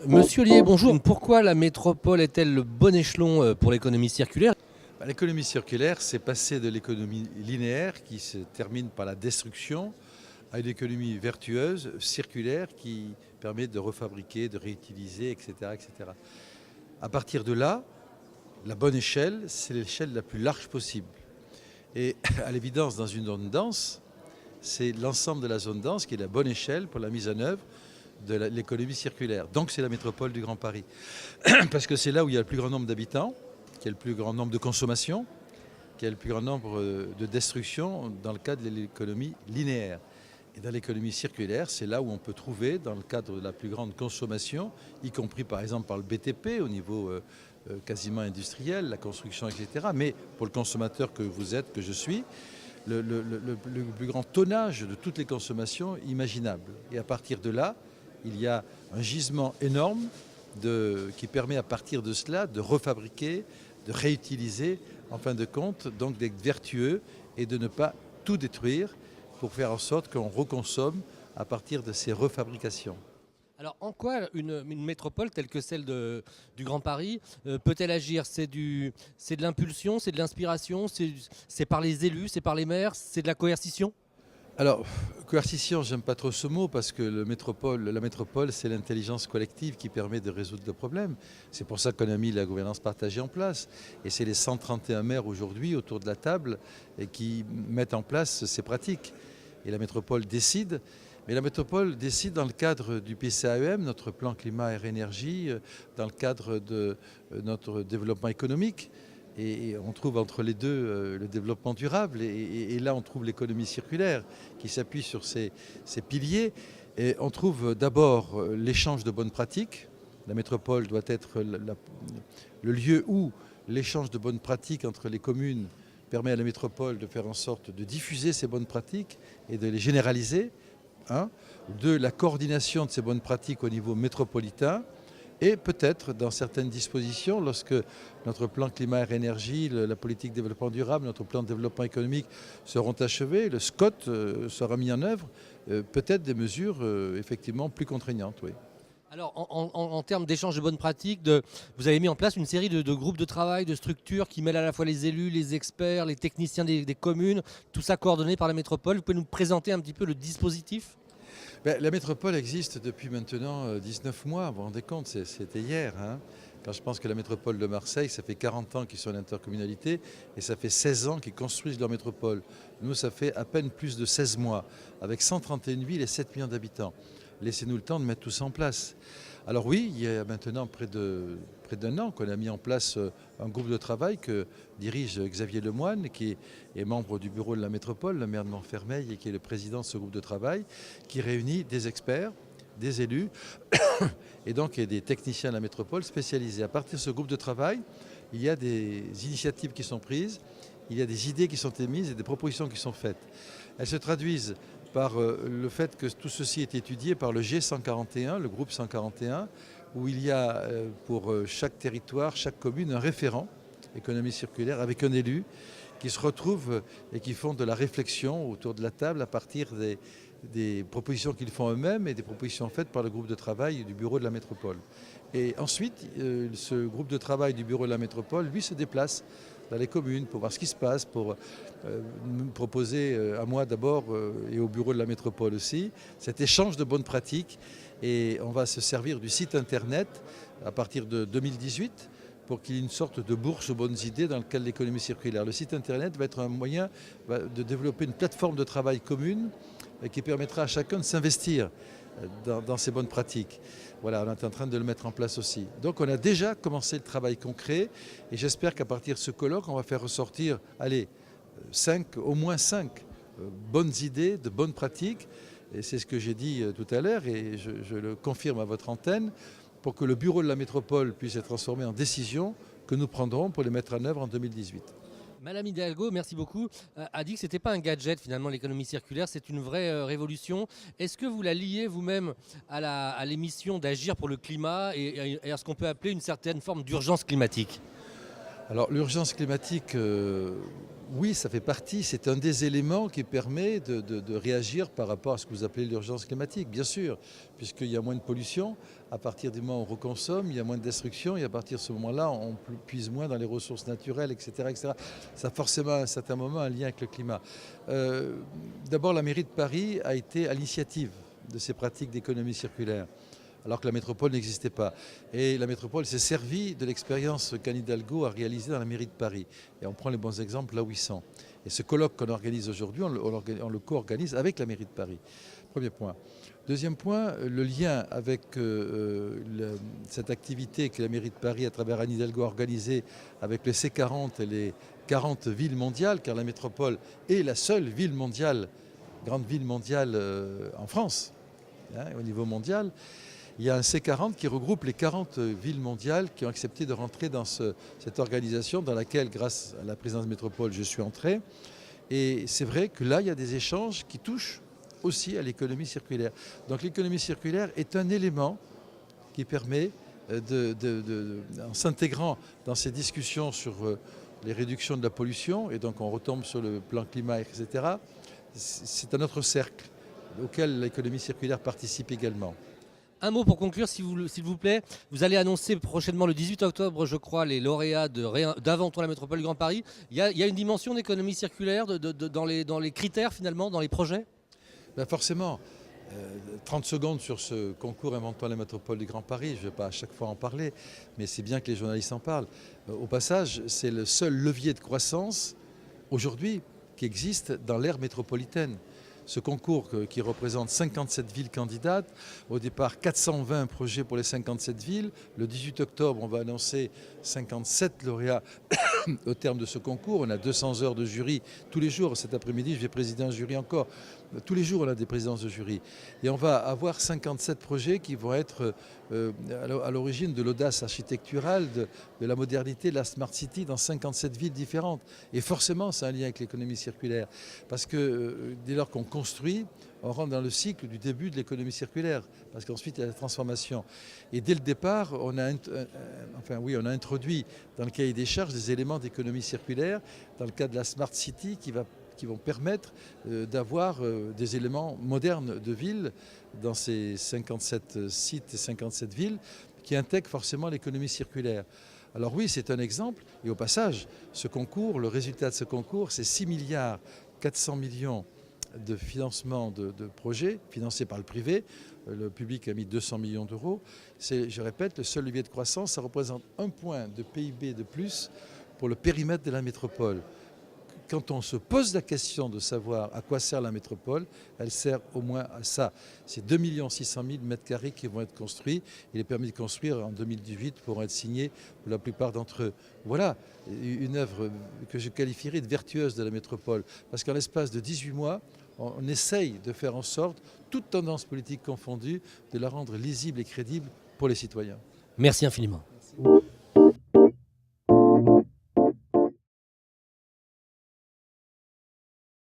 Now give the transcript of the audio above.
Monsieur Lié, bonjour. Pourquoi la métropole est-elle le bon échelon pour l'économie circulaire? L'économie circulaire, c'est passer de l'économie linéaire qui se termine par la destruction à une économie vertueuse, circulaire, qui permet de refabriquer, de réutiliser, etc., etc. À partir de là, la bonne échelle, c'est l'échelle la plus large possible. Et à l'évidence, dans une zone dense, c'est l'ensemble de la zone dense qui est la bonne échelle pour la mise en œuvre de l'économie circulaire. Donc c'est la métropole du Grand Paris. Parce que c'est là où il y a le plus grand nombre d'habitants, qu'il y a le plus grand nombre de consommations, qu'il y a le plus grand nombre de destructions dans le cadre de l'économie linéaire. Et dans l'économie circulaire, c'est là où on peut trouver, dans le cadre de la plus grande consommation, y compris par exemple par le BTP au niveau quasiment industriel, la construction, etc. Mais pour le consommateur que vous êtes, que je suis, le plus grand tonnage de toutes les consommations imaginables. Et à partir de là, il y a un gisement énorme qui permet à partir de cela de refabriquer, de réutiliser, en fin de compte, donc d'être vertueux et de ne pas tout détruire pour faire en sorte qu'on reconsomme à partir de ces refabrications. Alors en quoi une métropole telle que celle du Grand Paris peut-elle agir? C'est de l'impulsion, c'est de l'inspiration, c'est par les élus, c'est par les maires, c'est de la coercition? Alors, coercition, j'aime pas trop ce mot parce que la métropole, c'est l'intelligence collective qui permet de résoudre le problème. C'est pour ça qu'on a mis la gouvernance partagée en place. Et c'est les 131 maires aujourd'hui autour de la table qui mettent en place ces pratiques. Et la métropole décide. Mais la métropole décide dans le cadre du PCAEM, notre plan climat, air, énergie, dans le cadre de notre développement économique. Et on trouve entre les deux le développement durable. Et là, on trouve l'économie circulaire qui s'appuie sur ces piliers. Et on trouve d'abord l'échange de bonnes pratiques. La métropole doit être le lieu où l'échange de bonnes pratiques entre les communes permet à la métropole de faire en sorte de diffuser ces bonnes pratiques et de les généraliser. De la coordination de ces bonnes pratiques au niveau métropolitain. Et peut-être, dans certaines dispositions, lorsque notre plan climat et énergie, la politique de développement durable, notre plan de développement économique seront achevés, le SCOT sera mis en œuvre, peut-être des mesures effectivement plus contraignantes. Oui. Alors en termes d'échange de bonnes pratiques, vous avez mis en place une série de groupes de travail, de structures qui mêlent à la fois les élus, les experts, les techniciens des communes, tout ça coordonné par la métropole. Vous pouvez nous présenter un petit peu le dispositif ? La métropole existe depuis maintenant 19 mois, vous vous rendez compte, c'était hier. Quand je pense que la métropole de Marseille, ça fait 40 ans qu'ils sont en intercommunalité et ça fait 16 ans qu'ils construisent leur métropole. Nous, ça fait à peine plus de 16 mois, avec 131 villes et 7 millions d'habitants. Laissez-nous le temps de mettre tout ça en place. Alors oui, il y a maintenant près d'un an qu'on a mis en place un groupe de travail que dirige Xavier Lemoine, qui est membre du bureau de la métropole, le maire de Montfermeil, et qui est le président de ce groupe de travail, qui réunit des experts, des élus et donc des techniciens de la métropole spécialisés. À partir de ce groupe de travail, il y a des initiatives qui sont prises, il y a des idées qui sont émises et des propositions qui sont faites. Elles se traduisent par le fait que tout ceci est étudié par le G141, le groupe 141, où il y a pour chaque territoire, chaque commune, un référent économie circulaire avec un élu qui se retrouvent et qui font de la réflexion autour de la table à partir des propositions qu'ils font eux-mêmes et des propositions faites par le groupe de travail du bureau de la métropole. Et ensuite, ce groupe de travail du bureau de la métropole, lui, se déplace dans les communes pour voir ce qui se passe, pour me proposer à moi d'abord et au bureau de la métropole aussi cet échange de bonnes pratiques. Et on va se servir du site internet à partir de 2018 pour qu'il y ait une sorte de bourse aux bonnes idées dans le cadre de l'économie circulaire. Le site internet va être un moyen de développer une plateforme de travail commune qui permettra à chacun de s'investir dans ces bonnes pratiques. Voilà, on est en train de le mettre en place aussi. Donc on a déjà commencé le travail concret et j'espère qu'à partir de ce colloque, on va faire ressortir, au moins 5 bonnes idées, de bonnes pratiques. Et c'est ce que j'ai dit tout à l'heure et je le confirme à votre antenne, pour que le bureau de la métropole puisse être transformé en décision que nous prendrons pour les mettre en œuvre en 2018. Madame Hidalgo, merci beaucoup, a dit que ce n'était pas un gadget finalement l'économie circulaire, c'est une vraie révolution. Est-ce que vous la liez vous-même à l'émission d'agir pour le climat et à ce qu'on peut appeler une certaine forme d'urgence climatique ? Alors l'urgence climatique, Oui, ça fait partie, c'est un des éléments qui permet de réagir par rapport à ce que vous appelez l'urgence climatique, bien sûr, puisqu'il y a moins de pollution, à partir du moment où on reconsomme, il y a moins de destruction, et à partir de ce moment-là, on puise moins dans les ressources naturelles, etc. etc. Ça a forcément à un certain moment un lien avec le climat. D'abord, la mairie de Paris a été à l'initiative de ces pratiques d'économie circulaire, alors que la métropole n'existait pas. Et la métropole s'est servie de l'expérience qu'Anne Hidalgo a réalisée dans la mairie de Paris. Et on prend les bons exemples là où ils sont. Et ce colloque qu'on organise aujourd'hui, on le co-organise avec la mairie de Paris. Premier point. Deuxième point, le lien avec cette activité que la mairie de Paris, à travers Anne Hidalgo, a organisée avec le C40 et les 40 villes mondiales, car la métropole est la seule ville mondiale, grande ville mondiale en France, hein, au niveau mondial. Il y a un C40 qui regroupe les 40 villes mondiales qui ont accepté de rentrer dans cette organisation dans laquelle, grâce à la présidence de métropole, je suis entré. Et c'est vrai que là, il y a des échanges qui touchent aussi à l'économie circulaire. Donc l'économie circulaire est un élément qui permet, en s'intégrant dans ces discussions sur les réductions de la pollution, et donc on retombe sur le plan climat, etc., c'est un autre cercle auquel l'économie circulaire participe également. Un mot pour conclure, s'il vous plaît. Vous allez annoncer prochainement, le 18 octobre, je crois, les lauréats d'Inventons la métropole du Grand Paris. Il y a une dimension d'économie circulaire dans les critères, finalement, dans les projets ? Ben forcément. 30 secondes sur ce concours Inventons la métropole du Grand Paris. Je ne vais pas à chaque fois en parler, mais c'est bien que les journalistes en parlent. Au passage, c'est le seul levier de croissance aujourd'hui qui existe dans l'ère métropolitaine. Ce concours qui représente 57 villes candidates, au départ 420 projets pour les 57 villes. Le 18 octobre, on va annoncer 57 lauréats au terme de ce concours. On a 200 heures de jury tous les jours. Cet après-midi, je vais présider un jury encore. Tous les jours, on a des présidences de jury. Et on va avoir 57 projets qui vont être à l'origine de l'audace architecturale, de la modernité, de la Smart City dans 57 villes différentes. Et forcément, c'est un lien avec l'économie circulaire. Parce que dès lors qu'on construit, on rentre dans le cycle du début de l'économie circulaire, parce qu'ensuite il y a la transformation. Et dès le départ, on a introduit dans le cahier des charges des éléments d'économie circulaire, dans le cadre de la Smart City, qui vont permettre d'avoir des éléments modernes de ville dans ces 57 sites et 57 villes, qui intègrent forcément l'économie circulaire. Alors oui, c'est un exemple, et au passage, ce concours, le résultat de ce concours, c'est 6 milliards 400 millions de financement de projets financés par le privé. Le public a mis 200 millions d'euros. C'est, je répète, le seul levier de croissance. Ça représente 1 point de PIB de plus pour le périmètre de la métropole. Quand on se pose la question de savoir à quoi sert la métropole, elle sert au moins à ça. C'est 2 600 000 m² qui vont être construits. Et les permis de construire en 2018 pourront être signés pour la plupart d'entre eux. Voilà une œuvre que je qualifierais de vertueuse de la métropole. Parce qu'en l'espace de 18 mois, on essaye de faire en sorte, toute tendance politique confondue, de la rendre lisible et crédible pour les citoyens. Merci infiniment.